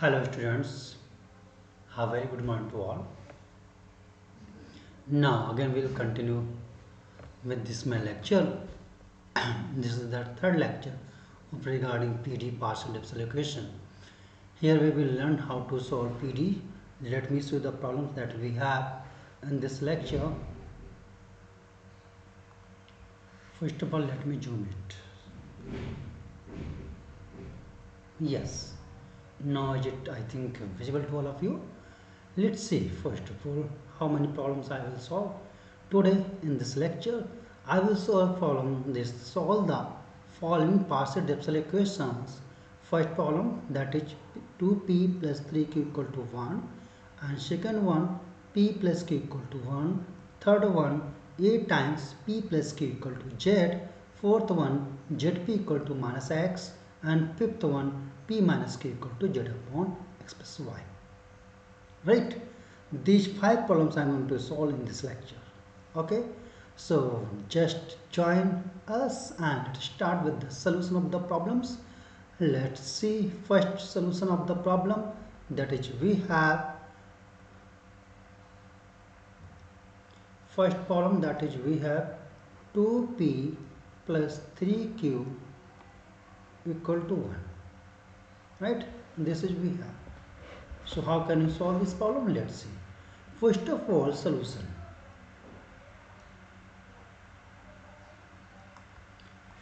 Hello students, a very good morning to all. Now again we will continue with this my lecture. This is the third lecture regarding PD partial differential equation. Here we will learn how to solve PD. Let me show the problems that we have in this lecture. First of all, let me zoom it. Yes, now is it I think visible to all of you. Let's see first of all how many problems I will solve. Today in this lecture I will solve the following partial differential equations. First problem, that is 2p plus 3q equal to 1, and second one p plus q equal to 1, third one a times p plus q equal to z, fourth one zp equal to minus x, and fifth one p minus q equal to z upon x plus y. Right, these 5 problems I am going to solve in this lecture. Okay, so just join us and start with the solution of the problems. Let's see first solution of the problem, that is we have first problem, that is we have 2p plus 3q equal to 1. Right, this is we have. So how can you solve this problem? Let's see. First of all, solution.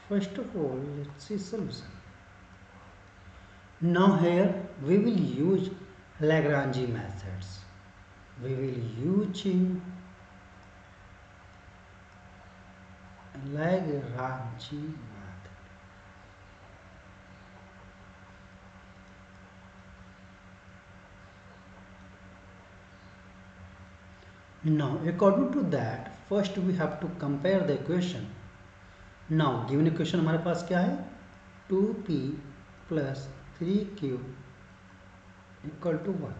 First of all, let's see solution. Now here we will use Lagrange methods. We will use Lagrange method. Now according to that, first we have to compare the equation. Now given equation हमारे पास क्या है, 2p plus 3q equal to 1.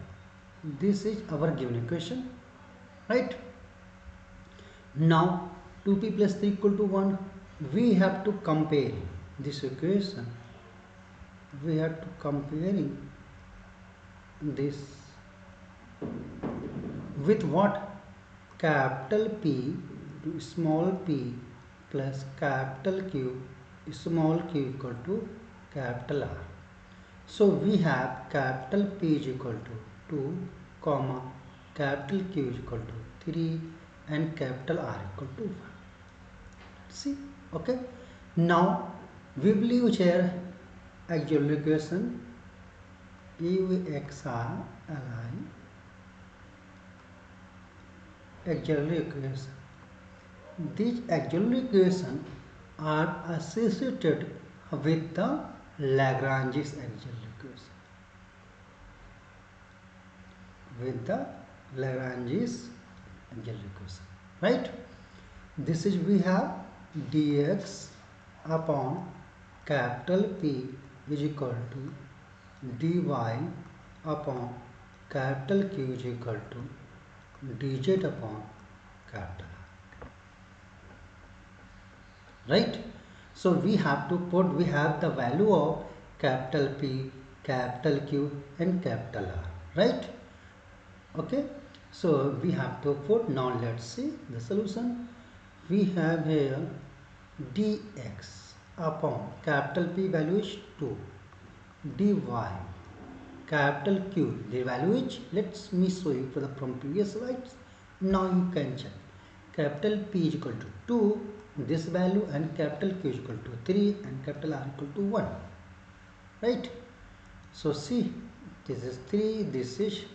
This is our given equation, right? Now 2p plus 3 equal to 1, we have to compare this equation. We have to comparing this with what? Capital P to small p plus capital Q small q equal to capital R. So we have capital P is equal to 2, comma, capital Q is equal to 3, and capital R equal to 1. See, okay. Now we will use here auxiliary equation UXRLI auxiliary equation. These auxiliary equations are associated with the Lagrange's auxiliary equation. With the Lagrange's auxiliary equation, right? This is we have dx upon capital P is equal to dy upon capital Q is equal to dz upon capital R. Right? So we have to put, we have the value of capital P, capital Q, and capital R. Right? Okay. So we have to put, now let's see the solution. We have here dx upon capital P value is 2, dy capital Q, the value is, let me show you from previous slides. Now you can check. Capital P is equal to 2, this value, and capital Q is equal to 3, and capital R equal to 1. Right? So see, this is 3, this is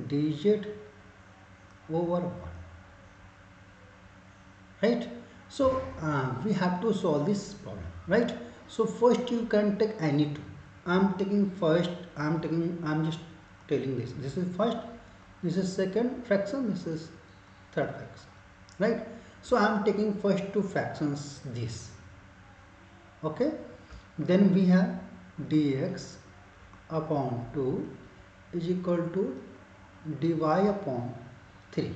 dz over 1. Right? So we have to solve this problem. Right? So first you can take any two. I'm taking first, I'm just telling this. This is first, this is second fraction, this is third fraction. Right? So I'm taking first two fractions this. Okay? Then we have dx upon 2 is equal to dy upon 3.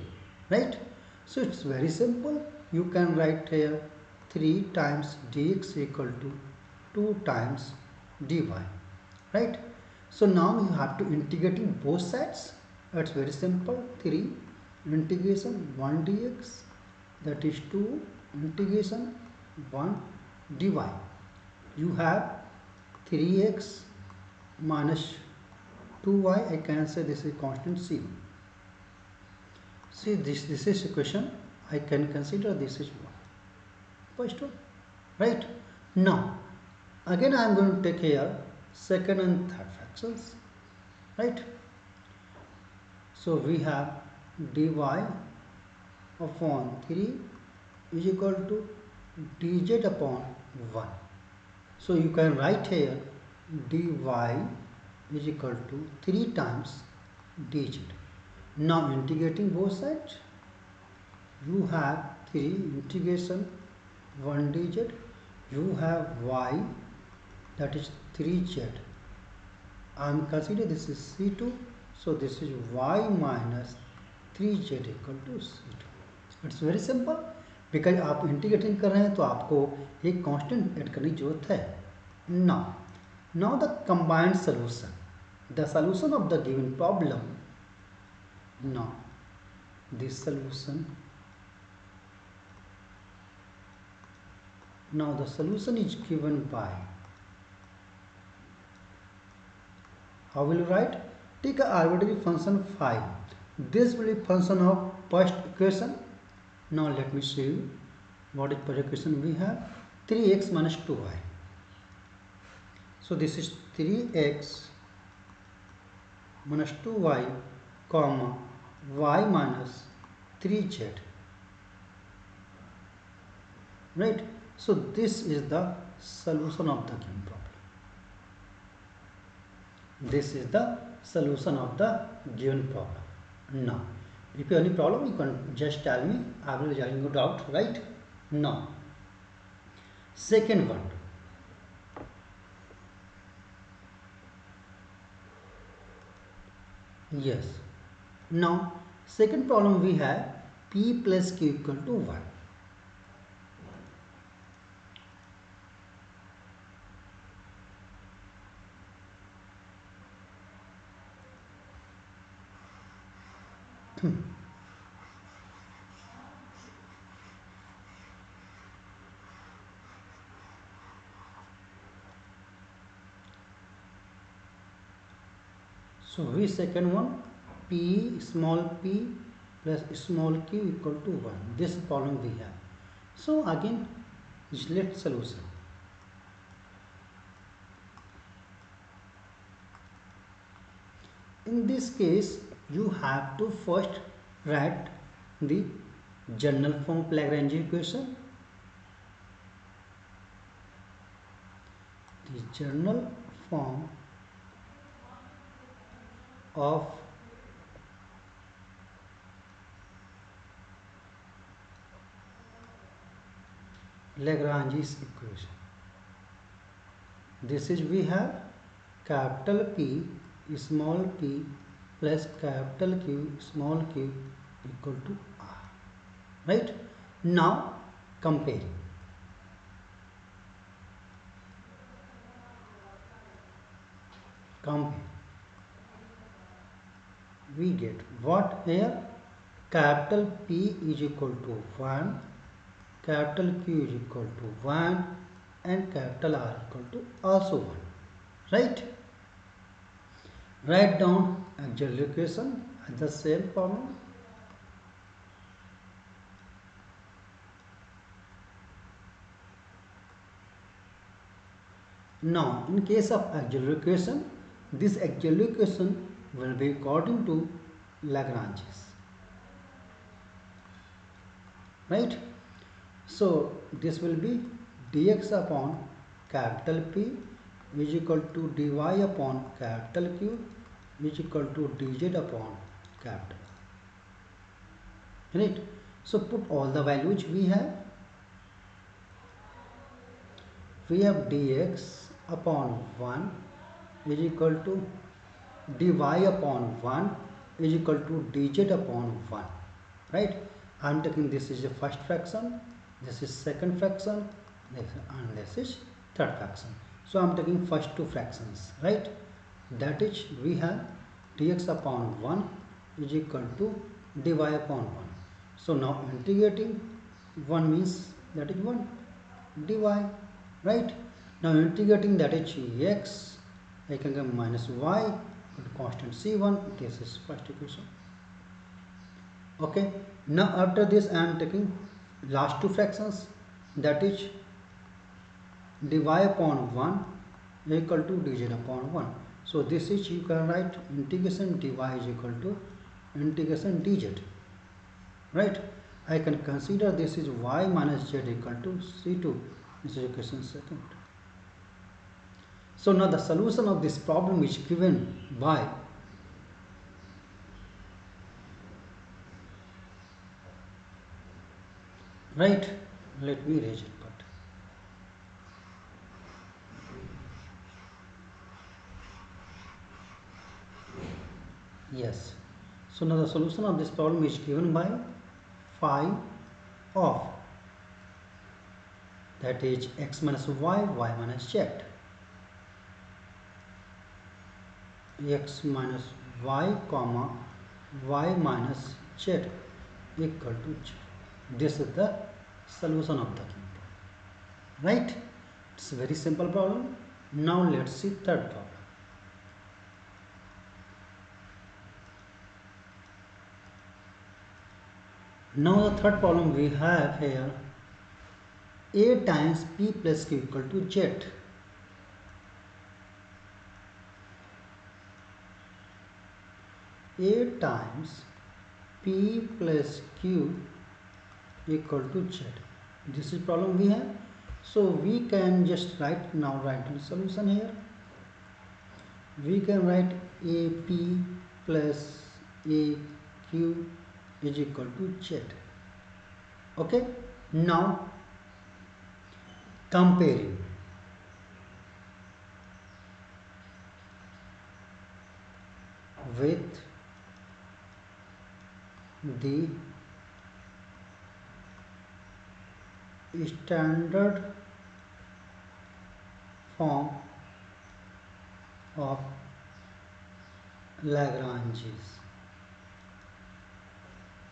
Right? So it's very simple. You can write here 3 times dx equal to 2 times dy. Right? So now you have to integrating both sides. It's very simple. 3 integration 1 dx, that is 2 integration 1 dy. You have 3x minus 2y. I can say this is constant c. See, this is equation. I can consider this is one. First one, right? Now again I am going to take here second and third fractions, right? So we have dy upon 3 is equal to dz upon 1. So you can write here dy is equal to 3 times dz. Now integrating both sides, you have 3 integration 1 dz, you have y, that is 3z. I am considering this is c2, so this is y minus 3z equal to c2. It's very simple, because आप integrating कर रहे हैं तो आपको एक constant add करने की जरूरत है. Now the combined solution, the solution of the given problem. Now this solution, now the solution is given by, how will you write? Take an arbitrary function phi. This will be function of first equation. Now let me show you what is first equation. We have 3x minus 2y. So this is 3x minus 2y comma y minus 3z, right? So this is the solution of the given problem. This is the solution of the given problem. Now if you have any problem, you can just tell me. I will resolve your doubt, right? Now second one, yes. Now second problem we have p plus q equal to 1. So we second one, p small p plus small q equal to 1. This problem we have. So again let solution. In this case you have to first write the general form of Lagrange equation. The general form of Lagrange's equation. This is we have capital P small p plus capital Q small q equal to R, right? Now compare. We get what here? Capital P is equal to 1, capital Q is equal to 1 and capital R equal to also 1, right? Write down actual equation as the same problem. Now in case of actual equation, this actual equation will be according to Lagrange's, right? So this will be dx upon capital P is equal to dy upon capital Q is equal to dz upon capital, right? So put all the values we have. We have dx upon 1 is equal to dy upon 1 is equal to dz upon 1, right? I am taking this is the first fraction, this is second fraction, and this is third fraction. So I am taking first two fractions, right? that is we have dx upon 1 is equal to dy upon 1. So now integrating 1 means that is 1 dy, right? Now integrating that is x, I can get minus y, but constant c1, this is first equation. Okay, now after this I am taking last two fractions, that is dy upon 1 equal to dz upon 1. So this is, you can write integration dy is equal to integration dz, right? I can consider this is y minus z equal to c2. This is equation second. So now the solution of this problem is given by right. Let me erase it, but yes. So now the solution of this problem is given by phi of, that is x minus y, y minus z. X minus y comma y minus z equal to z. This is the solution of the given problem, right? It's a very simple problem. Now let's see third problem. Now the third problem we have here, a times p plus q equal to z. A times p plus q equal to z. This is problem we have. So we can just write the solution here. We can write ap plus aq is equal to z. Okay, now comparing with the standard form of Lagrange's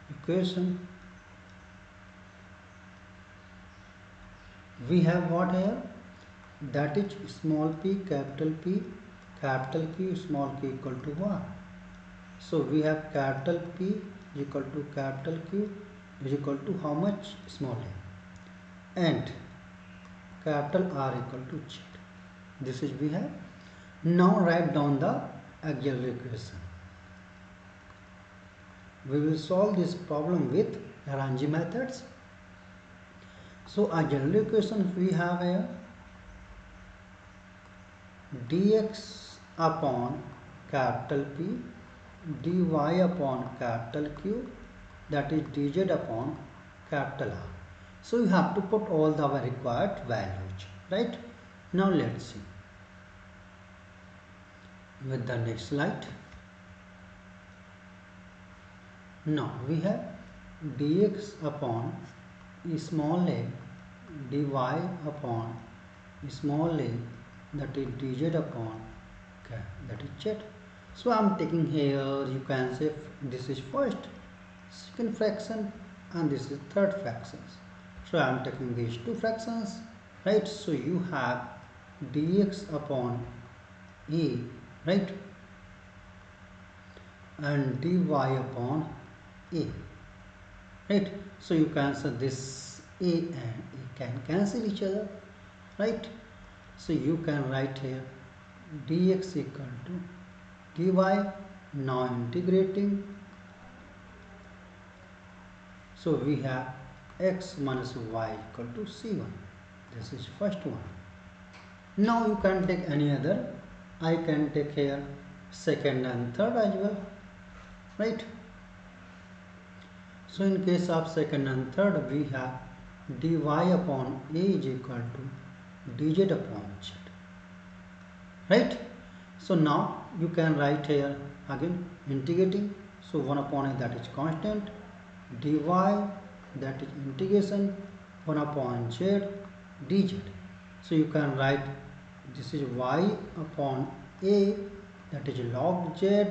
equation, we have what here, that is small p, capital Q, small q equal to 1. So we have capital P is equal to capital Q is equal to how much, small a, and capital R equal to z. This is we have. Now write down the auxiliary equation. We will solve this problem with Lagrange methods. So auxiliary equation we have here, dx upon capital P dy upon capital Q, that is dz upon capital R. So you have to put all the required values, right? Now let's see with the next slide. Now we have dx upon small a dy upon small a, that is dz upon that is z. So I am taking here, you can say this is first, second fraction, and this is third fractions. So I am taking these two fractions, right? So you have dx upon a, right, and dy upon a, right? So you cancel this a and a can cancel each other, right? So you can write here dx equal to dy. Now integrating, so we have x minus y equal to c1. This is first one. Now you can take any other. I can take here second and third as well, right? So in case of second and third, we have dy upon a is equal to dz upon z, right? So now you can write here again integrating. So 1 upon a, that is constant, dy, that is integration 1 upon z dz. So you can write this is y upon a that is log z,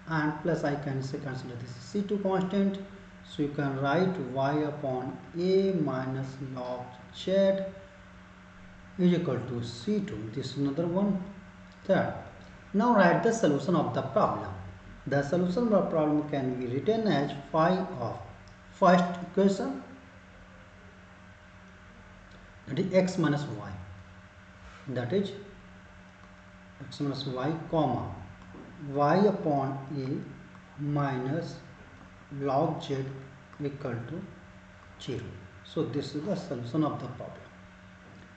and plus I can say consider this C2 constant. So you can write y upon a minus log z is equal to C2. This is another one. Third, now write the solution of the problem. The solution of the problem can be written as phi of first equation, that is x minus y, that is x minus y comma y upon a minus log z equal to 0. So this is the solution of the problem.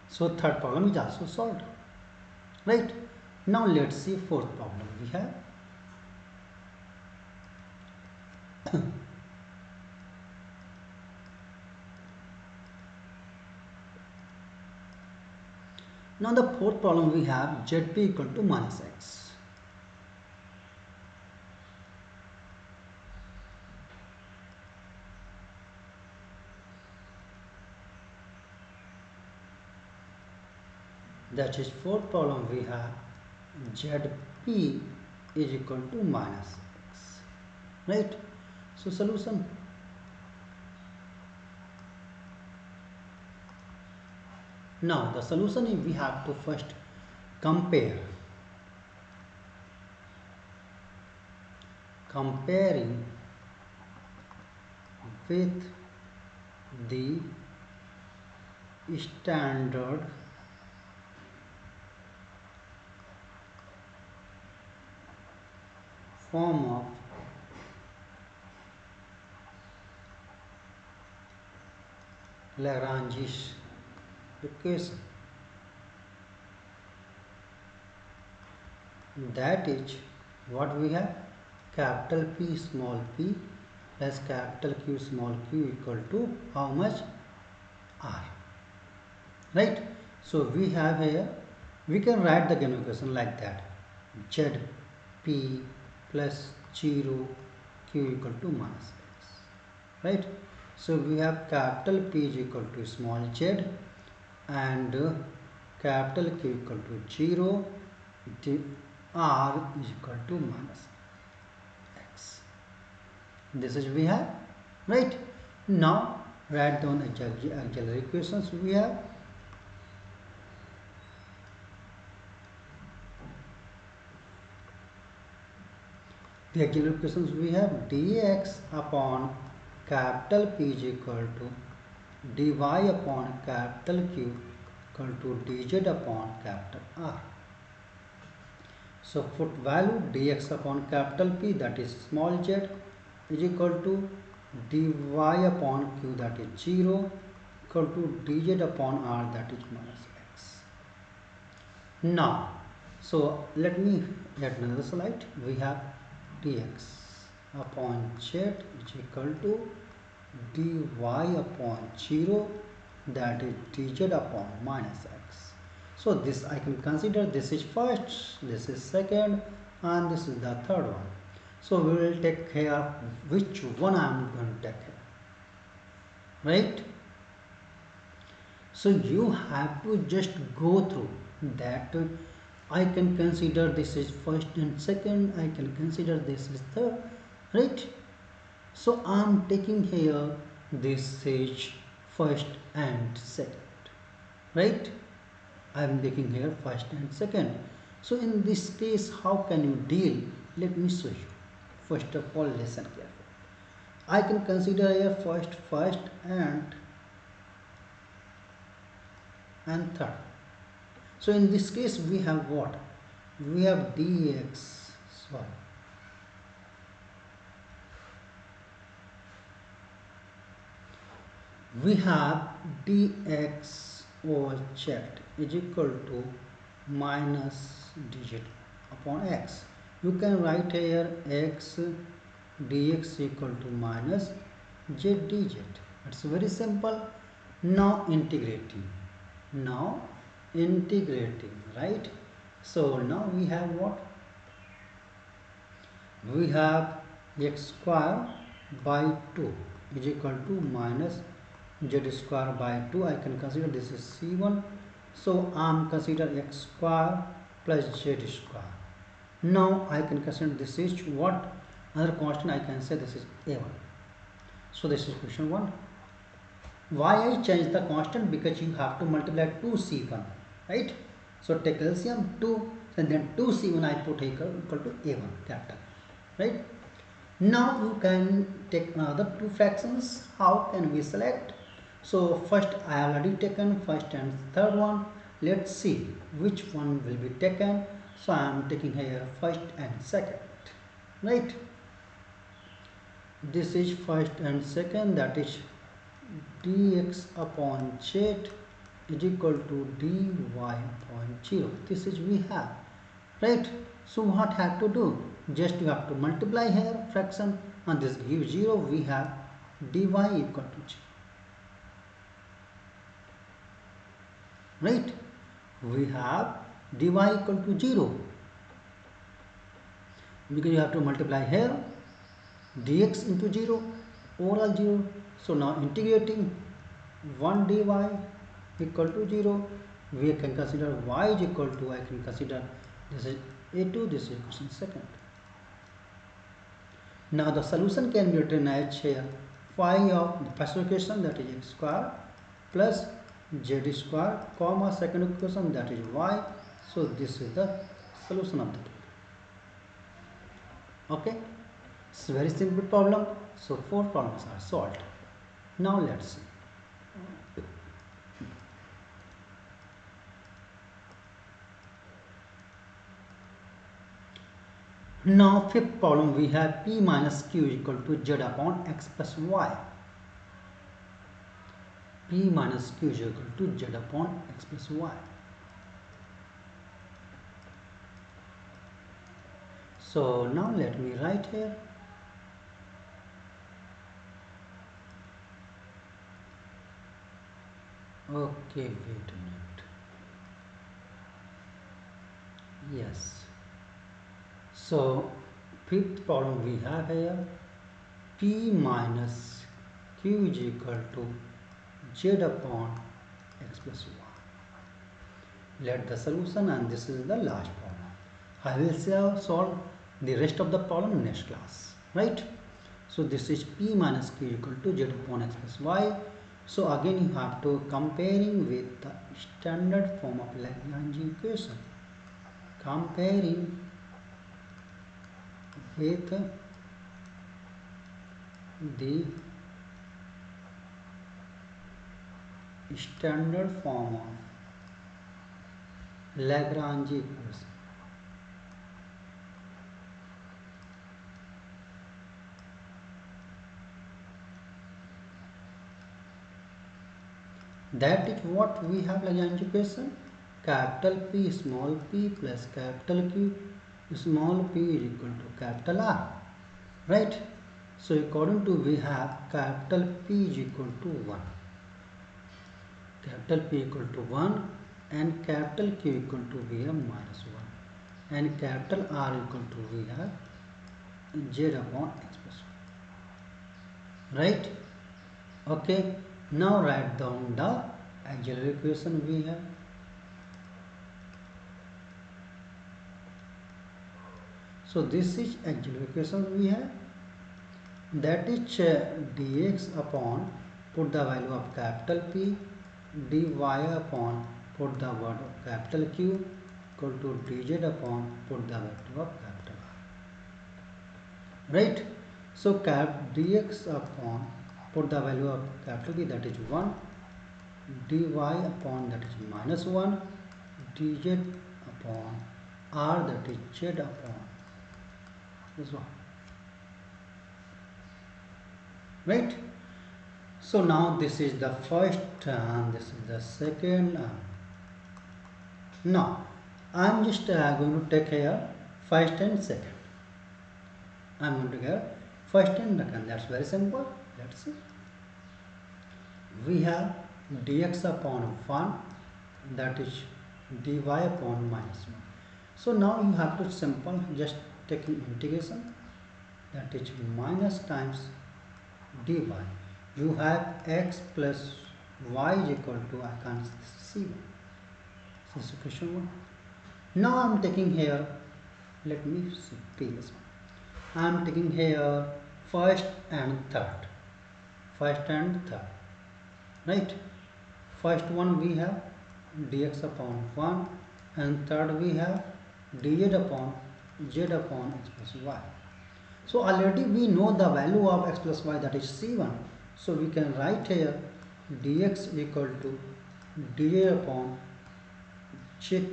So third problem is also solved, right? Now let's see fourth problem. We have now the fourth problem we have zp equal to minus x. That is fourth problem we have zp is equal to minus x, right? So solution. Now the solution is we have to first comparing with the standard form of Lagrange's equation, that is what we have, capital P small p plus capital Q small q equal to how much, r, right? So we have here, we can write the given equation like that, z p plus 0 q equal to minus x, right? So we have capital P is equal to small z and capital Q equal to 0, r is equal to minus x. This is we have, right? Now write down auxiliary equations. We have the auxiliary equations. We have dx upon capital P is equal to dy upon capital Q equal to dz upon capital R. So put value dx upon capital P, that is small z, is equal to dy upon Q, that is 0, equal to dz upon R, that is minus x. Now, so let me get another slide. We have dx upon z is equal to dy upon 0, that is dz upon minus x. So this I can consider, this is first, this is second, and this is the third one. So we will take care which one I am going to take care, right? So you have to just go through that. I can consider this is first and second, I can consider this is third, right? So I am taking here this is first and second, right? I am taking here first and second. So in this case, how can you deal? Let me show you. First of all, listen carefully. I can consider here first and third. So in this case, we have what? We have dx, sorry. We have dx over z is equal to minus dz upon x. You can write here x dx equal to minus z dz. It's very simple. Now integrating. Right? So now we have what? We have x square by 2 is equal to minus z square by 2. I can consider this is c1. So I am consider x square plus z square. Now I can consider this is what other constant I can say this is a1. So this is question 1. Why I change the constant? Because you have to multiply 2c1, right? So take LCM 2 and then 2c1 I put equal to a1 capital, right? Now you can take another two fractions. How can we select? So first I already taken first and third one. Let's see which one will be taken. So I am taking here first and second, right? This is first and second, that is dx upon z is equal to dy upon 0. This is we have, right? So what have to do? Just you have to multiply here fraction and this give 0. We have dy equal to 0, right? We have dy equal to 0 because you have to multiply here dx into 0 overall 0. So now integrating 1 dy equal to 0, we can consider y is equal to, I can consider this is a2, this is equation second. Now the solution can be written as here phi of the first equation, that is x square, plus z square, comma second equation, that is y. So this is the solution of the problem. Okay, it's a very simple problem. So 4 problems are solved. Now let's see. Now fifth problem, we have p minus q equal to z upon x plus y. P minus q is equal to z upon x plus y. So now let me write here. Okay, wait a minute. Yes. So fifth problem we have here, p minus q is equal to z upon x plus y. Let the solution, and this is the last problem. I will solve the rest of the problem in next class, right? So this is p minus q equal to z upon x plus y. So again you have to comparing with the standard form of Lagrange equation. Comparing with the standard form of Lagrange equation. That is what we have Lagrange equation. Capital P small p plus capital Q small p is equal to capital R, right? So according to we have capital P is equal to 1, capital P equal to 1, and capital Q equal to we have minus 1, and capital R equal to we have z upon x plus 1, right? Okay, now write down the auxiliary equation we have. So this is auxiliary equation we have, that is dx upon, put the value of capital P, dy upon, put the word of capital Q, equal to dz upon, put the value of capital R, right? So cap dx upon, put the value of capital P, that is 1, dy upon, that is minus 1, dz upon R, that is z upon this one, right? So now this is the first and this is the second. Now I am just going to take here first and second. I am going to get first and second. That's very simple. Let's see. We have dx upon 1, that is dy upon minus 1. So now you have to simple, just taking integration, that is minus times dy. You have x plus y is equal to, I can't see. This is question 1. Now I am taking here Let me see previous one. I am taking here first and third. First and third. Right? First one we have dx upon 1 and third we have dz upon z upon x plus y. So already we know the value of x plus y, that is c1. So we can write here dx equal to dz upon z,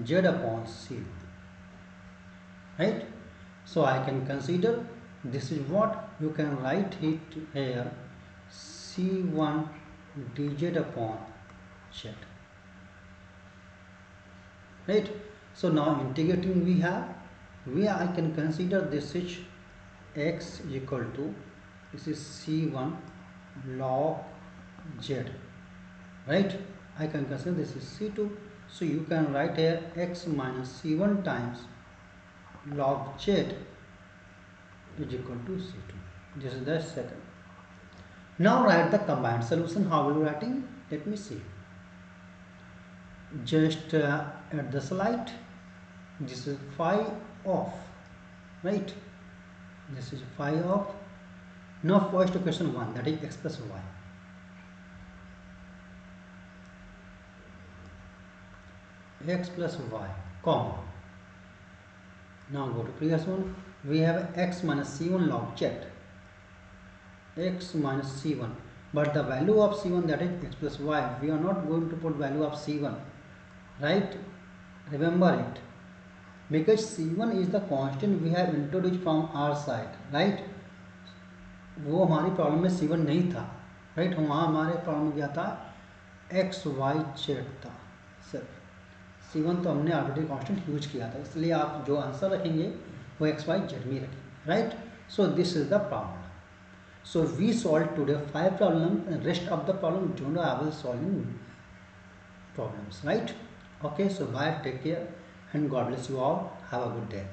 z upon c, right? So I can consider this is what you can write it here, c1 dz upon z, right? So now integrating I can consider this is x equal to, this is c1 log z, right? I can consider this is c2. So you can write here x minus c1 times log z is equal to c2. This is the second. Now write the combined solution. How will you writing? Let me see. Just at the slide, this is phi of, right? This is phi of. Now first equation 1, that is x plus y. X plus y, comma. Now go to previous one. We have x minus c1 log z. X minus c1. But the value of c1, that is x plus y. We are not going to put value of c1. Right? Remember it. Because c1 is the constant we have introduced from our side. Right? वो हमारी problem में c1 नहीं था. Right? वहाँ हमारे problem में क्या था? एक्स वाई जेड था. सर c1 तो हमने ऑलरेडी कांस्टेंट यूज किया था, इसलिए आप जो आंसर रखेंगे वो एक्स वाई जेड में रखेंगे. Right? So this is the problem. So we solved today 5 problems, and rest of the problem tomorrow I will solving problems, right? Okay, so bye, take care, and God bless you all. Have a good day.